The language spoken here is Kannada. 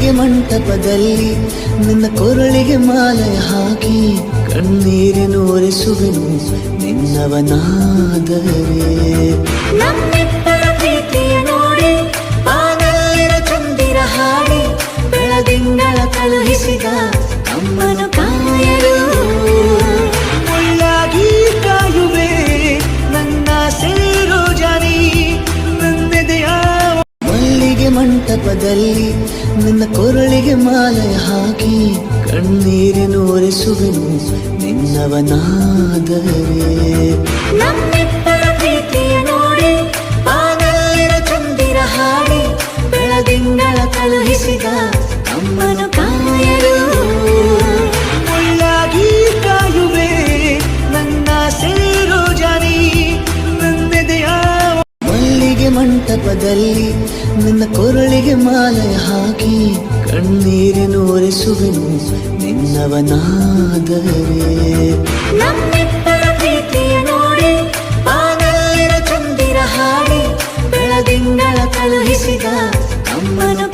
ಮಲ್ಲಿಗೆ ಮಂಟಪದಲ್ಲಿ ನಿನ್ನ ಕೊರಳಿಗೆ ಮಾಲೆಯ ಹಾಕಿ ಕಣ್ಣೀರಿನೂರಿಸುವೆನು ನಿನ್ನವನಾದರೆ. ನಮ್ಮಿಬ್ಬರ ಪ್ರೀತಿಯ ನೋಡಿ ಬಾನಲ್ಲಿನ ಚಂದಿರ ಹಾಡಿ ಬೆಳದಿಂಗಳ ಕಳುಹಿಸಿದ ಅಮ್ಮನು ಕಾಯಲು ಮುಳ್ಳಾಗಿ ಕಾಯುವೆ ನನ್ನ ಸೇರೋ ಜಾನಿ ನನ್ನೆದೆಯ. ಮಲ್ಲಿಗೆ ಮಂಟಪದಲ್ಲಿ ನಿನ್ನ ಕೊರಳಿಗೆ ಮಾಲೆಯ ಹಾಕಿ ಕಣ್ಣೀರಿನೂರಿಸುವೆನು ನಿನ್ನವನಾದರೆ. ನಮ್ಮಿಬ್ಬರ ಪ್ರೀತಿಯ ನೋಡಿ ಬಾನಲ್ಲಿನ ಚಂದಿರ ಹಾಡಿ ಬೆಳದಿಂಗಳ ಕಳುಹಿಸಿದ ಅಮ್ಮನು ಕಾಯಲು ಮುಳ್ಳಾಗಿ ಕಾಯುವೆ ನನ್ನ ಸೇರೋ ಜಾನಿ ನನ್ನೆದೆಯ. ಮಲ್ಲಿಗೆ ಮಂಟಪದಲ್ಲಿ ನಿನ್ನ ಕೊರಳಿಗೆ ಮಾಲೆಯ ಹಾಕಿ ಕಣ್ಣೀರಿನೂರಿಸುವೆನು ನಿನ್ನವನಾದರೆ. ನಮ್ಮಿಬ್ಬರ ಪ್ರೀತಿಯ ನೋಡಿ ಬಾನಲ್ಲಿನ ಚಂದಿರ ಹಾಡಿ ಬೆಳದಿಂಗಳ ಕಳುಹಿಸಿದ ಅಮ್ಮನು